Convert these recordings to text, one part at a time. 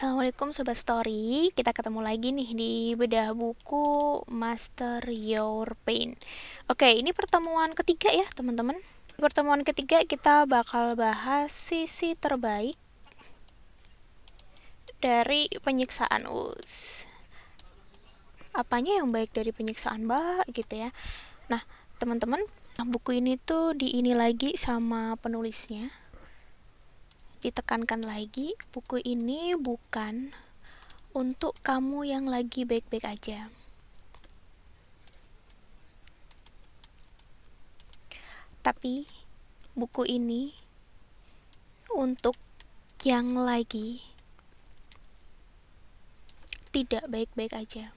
Assalamualaikum Sobat Story, kita ketemu lagi nih di bedah buku Master Your Pain. Oke, ini pertemuan ketiga ya teman-teman. Di pertemuan ketiga kita bakal bahas sisi terbaik dari penyiksaan. Apanya yang baik dari penyiksaan mbak gitu ya. Nah teman-teman, buku ini tuh ini lagi sama penulisnya. Ditekankan lagi, buku ini bukan untuk kamu yang lagi baik-baik aja. Tapi buku ini untuk yang lagi tidak baik-baik aja.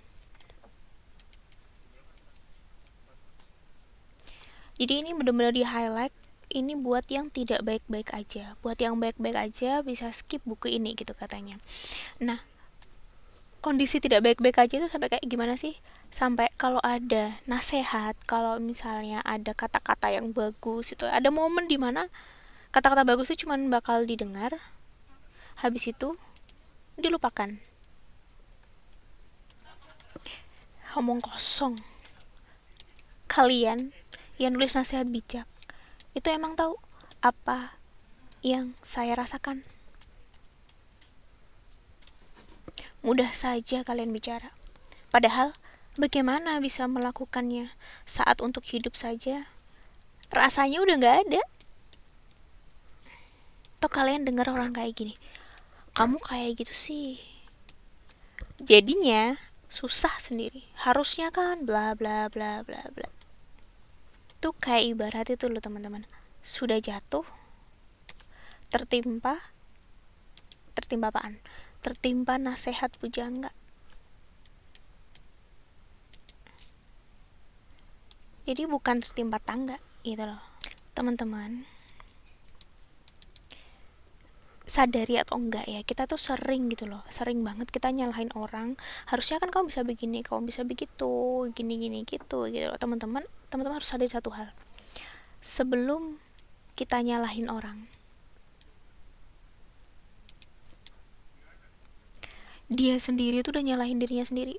Jadi ini benar-benar di highlight. Ini buat yang tidak baik-baik aja. Buat yang baik-baik aja bisa skip buku ini gitu katanya. Nah, kondisi tidak baik-baik aja itu sampai kayak gimana sih? Sampai kalau ada nasihat, kalau misalnya ada kata-kata yang bagus itu, ada momen dimana kata-kata bagus itu cuma bakal didengar, habis itu dilupakan. Omong kosong. Kalian yang nulis nasihat bijak itu emang tahu apa yang saya rasakan. Mudah saja kalian bicara, padahal bagaimana bisa melakukannya saat untuk hidup saja rasanya udah gak ada. Atau kalian dengar orang kayak gini, kamu kayak gitu sih, jadinya susah sendiri, harusnya kan bla bla bla bla bla. Itu kayak ibarat itu loh teman-teman, sudah jatuh, tertimpa apaan? Tertimpa nasihat pujangga. Jadi bukan tertimpa tangga gitu loh teman-teman. Sadari atau enggak ya, kita tuh sering gitu loh, sering banget kita nyalahin orang. Harusnya kan kamu bisa begini, kamu bisa begitu, gini gitu loh teman-teman. Teman-teman harus sadari satu hal, sebelum kita nyalahin orang, dia sendiri tuh udah nyalahin dirinya sendiri.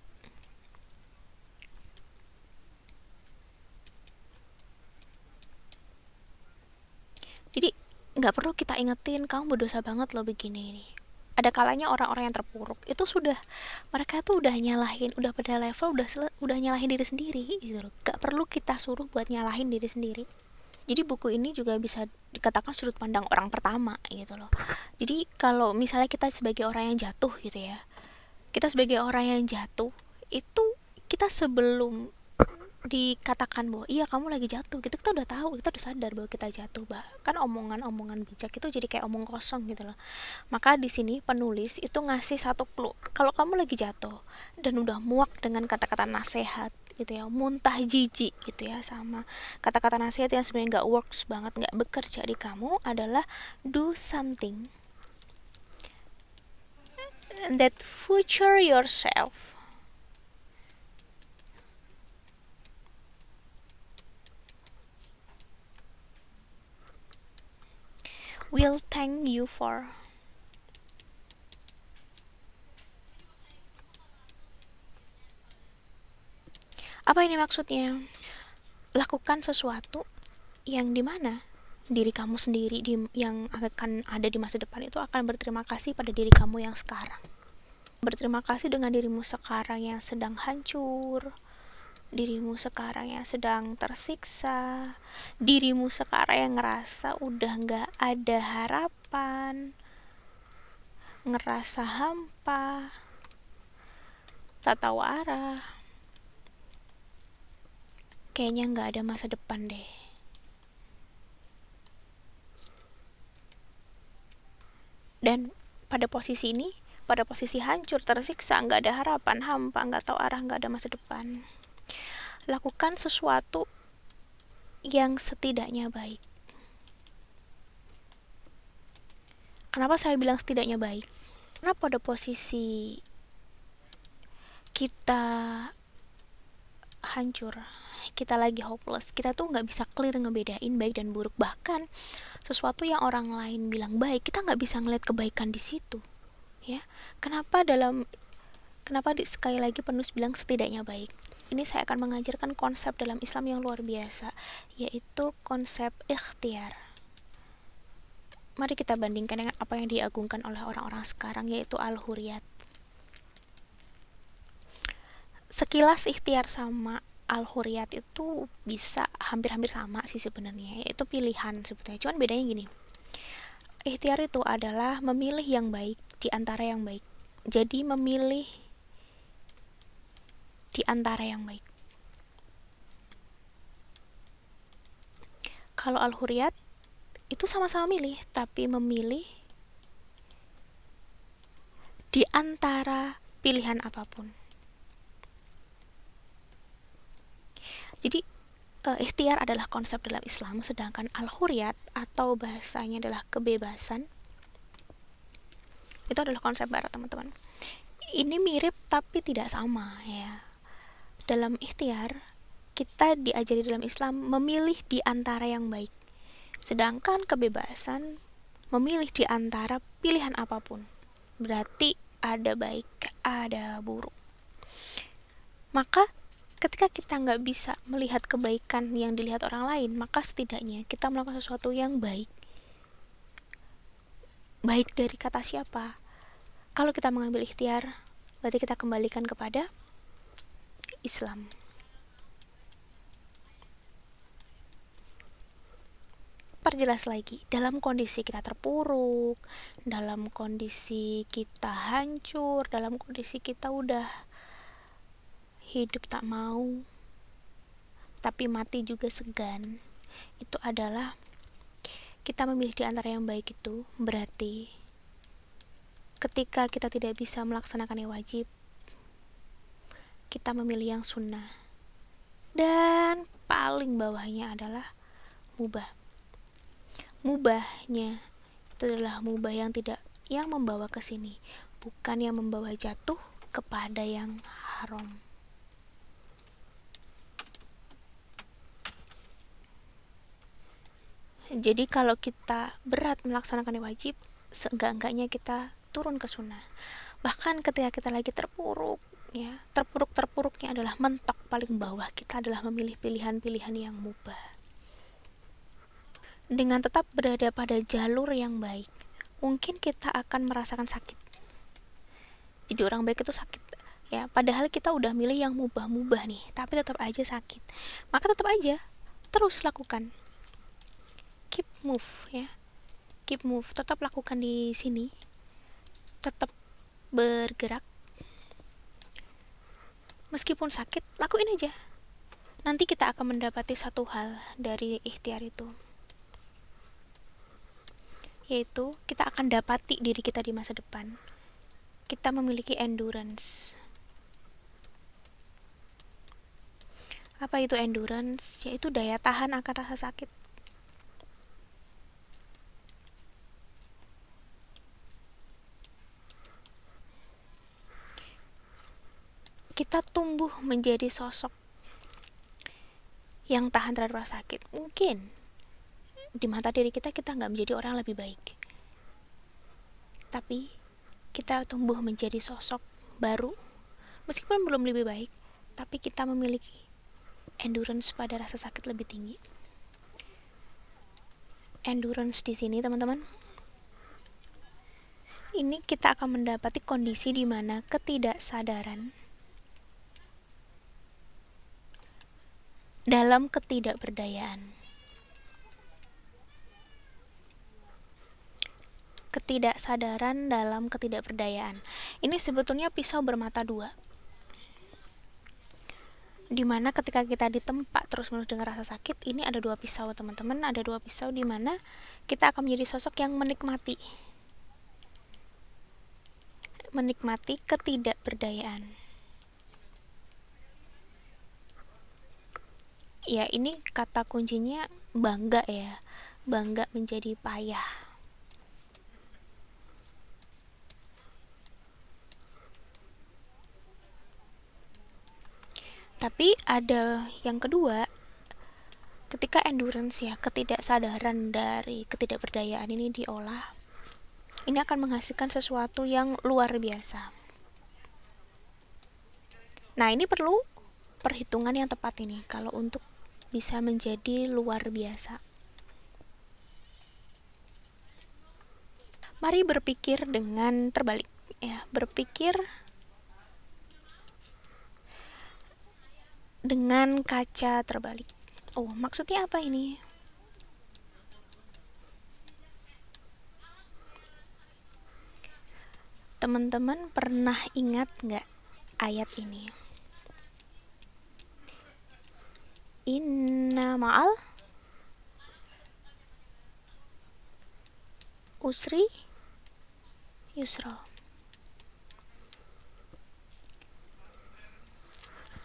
Jadi nggak perlu kita ingetin kamu berdosa banget loh begini nih. Ada kalanya orang-orang yang terpuruk itu sudah, mereka tuh udah nyalahin, udah pada level udah nyalahin diri sendiri gitu loh. Gak perlu kita suruh buat nyalahin diri sendiri. Jadi buku ini juga bisa dikatakan sudut pandang orang pertama gitu loh. Jadi kalau misalnya kita sebagai orang yang jatuh gitu ya, kita sebagai orang yang jatuh itu, kita sebelum dikatakan bahwa iya kamu lagi jatuh gitu, kita udah tahu, kita udah sadar bahwa kita jatuh. Bahkan omongan-omongan bijak itu jadi kayak omong kosong gitu loh. Maka di sini penulis itu ngasih satu clue, kalau kamu lagi jatuh dan udah muak dengan kata-kata nasihat gitu ya, muntah jijik gitu ya sama kata-kata nasihat yang sebenarnya nggak works banget, nggak bekerja di kamu, adalah do something that future yourself will thank you for. Apa ini maksudnya? Lakukan sesuatu yang dimana diri kamu sendiri yang akan ada di masa depan itu akan berterima kasih pada diri kamu yang sekarang. Berterima kasih dengan dirimu sekarang yang sedang hancur, dirimu sekarang yang sedang tersiksa, dirimu sekarang yang ngerasa udah gak ada harapan, ngerasa hampa, tak tahu arah, kayaknya gak ada masa depan deh. Dan pada posisi ini, pada posisi hancur, tersiksa, gak ada harapan, hampa, gak tahu arah, gak ada masa depan, lakukan sesuatu yang setidaknya baik. Kenapa saya bilang setidaknya baik? Karena pada posisi kita hancur, kita lagi hopeless, kita tuh nggak bisa clear ngebedain baik dan buruk. Bahkan sesuatu yang orang lain bilang baik, kita nggak bisa ngeliat kebaikan di situ. ya. Kenapa sekali lagi penulis bilang setidaknya baik? Ini saya akan mengajarkan konsep dalam Islam yang luar biasa, yaitu konsep ikhtiar. Mari kita bandingkan dengan apa yang diagungkan oleh orang-orang sekarang, yaitu al-hurriyat. Sekilas ikhtiar sama al-hurriyat itu bisa hampir-hampir sama sih sebenarnya, yaitu pilihan sebetulnya. Cuman bedanya gini, ikhtiar itu adalah memilih yang baik di antara yang baik. Jadi memilih di antara yang baik. Kalau al-hurriyat itu sama-sama milih, tapi memilih di antara pilihan apapun. Jadi ikhtiar adalah konsep dalam Islam, sedangkan al-hurriyat atau bahasanya adalah kebebasan itu adalah konsep barat, teman-teman. Ini mirip tapi tidak sama ya. Dalam ikhtiar, kita diajari dalam Islam memilih di antara yang baik. Sedangkan kebebasan memilih di antara pilihan apapun. Berarti ada baik, ada buruk. Maka ketika kita nggak bisa melihat kebaikan yang dilihat orang lain, maka setidaknya kita melakukan sesuatu yang baik. Baik dari kata siapa? Kalau kita mengambil ikhtiar, berarti kita kembalikan kepada Islam. Perjelas lagi, dalam kondisi kita terpuruk, dalam kondisi kita hancur, dalam kondisi kita udah hidup tak mau, tapi mati juga segan, itu adalah kita memilih di antara yang baik. Itu berarti ketika kita tidak bisa melaksanakan yang wajib, kita memilih yang sunnah. Dan paling bawahnya adalah mubah. Mubahnya itu adalah mubah yang membawa ke sini, bukan yang membawa jatuh kepada yang haram. Jadi kalau kita berat melaksanakan yang wajib, seenggak-enggaknya kita turun ke sunnah. Bahkan ketika kita lagi terpuruk, ya, terpuruknya adalah mentok paling bawah, kita adalah memilih pilihan-pilihan yang mubah. Dengan tetap berada pada jalur yang baik, mungkin kita akan merasakan sakit. Jadi orang baik itu sakit, ya. Padahal kita udah milih yang mubah-mubah nih, tapi tetap aja sakit. Maka tetap aja terus lakukan. Keep move, ya. Keep move, tetap lakukan di sini. Tetap bergerak. Meskipun sakit, lakuin aja. Nanti kita akan mendapati satu hal dari ikhtiar itu, yaitu kita akan dapati diri kita di masa depan. Kita memiliki endurance. Apa itu endurance? Yaitu daya tahan akan rasa sakit. Kita tumbuh menjadi sosok yang tahan terhadap rasa sakit. Mungkin di mata diri kita nggak menjadi orang lebih baik, tapi kita tumbuh menjadi sosok baru, meskipun belum lebih baik, tapi kita memiliki endurance pada rasa sakit lebih tinggi. Endurance di sini, teman-teman, ini kita akan mendapati kondisi di mana ketidaksadaran dalam ketidakberdayaan. Ketidaksadaran dalam ketidakberdayaan. Ini sebetulnya pisau bermata dua. Dimana ketika kita ditempa terus-menerus dengan rasa sakit, ini ada dua pisau, teman-teman. Ada dua pisau dimana kita akan menjadi sosok yang menikmati ketidakberdayaan. Ya, ini kata kuncinya bangga, ya. Bangga menjadi payah. Tapi ada yang kedua, ketika endurance, ya, ketidaksadaran dari ketidakberdayaan ini diolah ini akan menghasilkan sesuatu yang luar biasa. Nah, ini perlu perhitungan yang tepat ini kalau untuk bisa menjadi luar biasa. Mari berpikir dengan terbalik, ya, berpikir dengan kaca terbalik. Oh, maksudnya apa ini? Teman-teman pernah ingat nggak ayat ini? Inna ma'al usri yusra.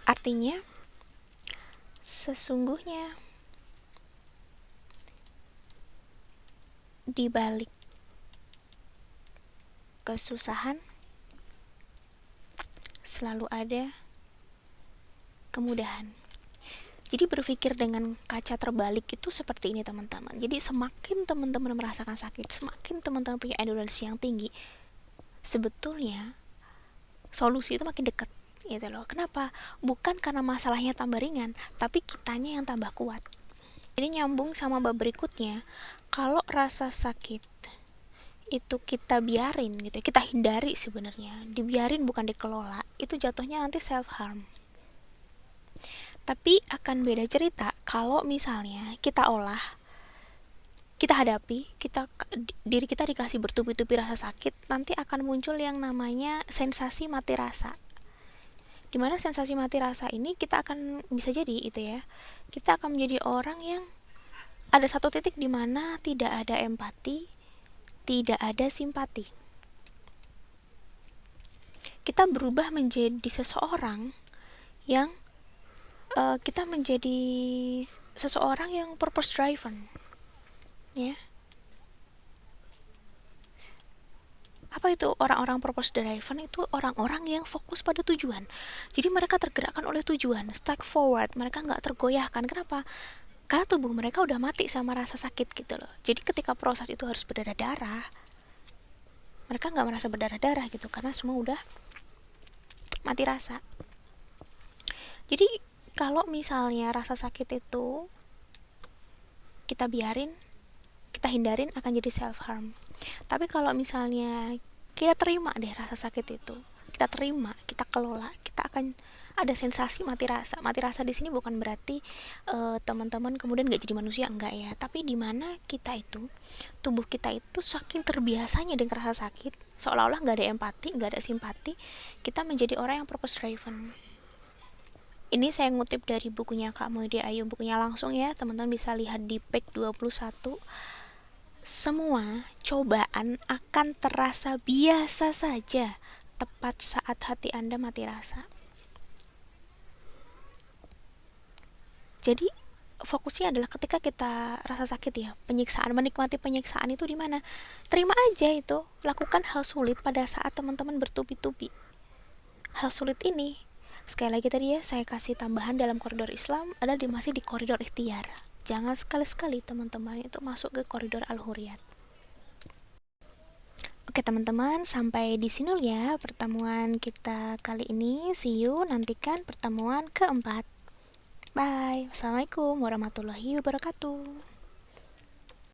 Artinya, sesungguhnya di balik kesusahan selalu ada kemudahan. Jadi berpikir dengan kaca terbalik itu seperti ini teman-teman. Jadi semakin teman-teman merasakan sakit, semakin teman-teman punya endurance yang tinggi, sebetulnya solusi itu makin dekat gitu loh. Kenapa? Bukan karena masalahnya tambah ringan, tapi kitanya yang tambah kuat. Jadi nyambung sama bab berikutnya, kalau rasa sakit itu kita biarin gitu, kita hindari sebenarnya, dibiarin bukan dikelola, itu jatuhnya nanti self harm. Tapi akan beda cerita kalau misalnya kita olah, kita hadapi, diri kita dikasih bertubi-tubi rasa sakit, nanti akan muncul yang namanya sensasi mati rasa. Dimana sensasi mati rasa ini kita akan bisa jadi itu ya, kita akan menjadi orang yang ada satu titik di mana tidak ada empati, tidak ada simpati. Kita berubah menjadi seseorang yang kita menjadi seseorang yang purpose driven, ya. Apa itu orang-orang purpose driven? Itu orang-orang yang fokus pada tujuan. Jadi mereka tergerakkan oleh tujuan, strike forward. Mereka nggak tergoyahkan. Kenapa? Karena tubuh mereka udah mati sama rasa sakit gitu loh. Jadi ketika proses itu harus berdarah-darah, mereka nggak merasa berdarah-darah gitu, karena semua udah mati rasa. Jadi kalau misalnya rasa sakit itu kita biarin, kita hindarin, akan jadi self harm. Tapi kalau misalnya kita terima deh rasa sakit itu, kita terima, kita kelola, kita akan ada sensasi mati rasa. Mati rasa di sini bukan berarti teman-teman kemudian nggak jadi manusia, enggak ya. Tapi di mana kita itu, tubuh kita itu saking terbiasanya dengan rasa sakit, seolah-olah nggak ada empati, nggak ada simpati, kita menjadi orang yang purpose driven. Ini saya ngutip dari bukunya Kak Maudy Ayu, bukunya langsung ya, teman-teman bisa lihat di page 21. Semua cobaan akan terasa biasa saja tepat saat hati Anda mati rasa. Jadi fokusnya adalah ketika kita rasa sakit ya, penyiksaan, menikmati penyiksaan itu di mana? Terima aja itu, lakukan hal sulit pada saat teman-teman bertubi-tubi. Hal sulit ini, sekali lagi tadi ya, saya kasih tambahan dalam koridor Islam adalah masih di koridor ikhtiar. Jangan sekali-sekali teman-teman itu masuk ke koridor al-hurriyat. Oke teman-teman, sampai di sini ya pertemuan kita kali ini. See you, nantikan pertemuan keempat. Bye. Wassalamualaikum warahmatullahi wabarakatuh.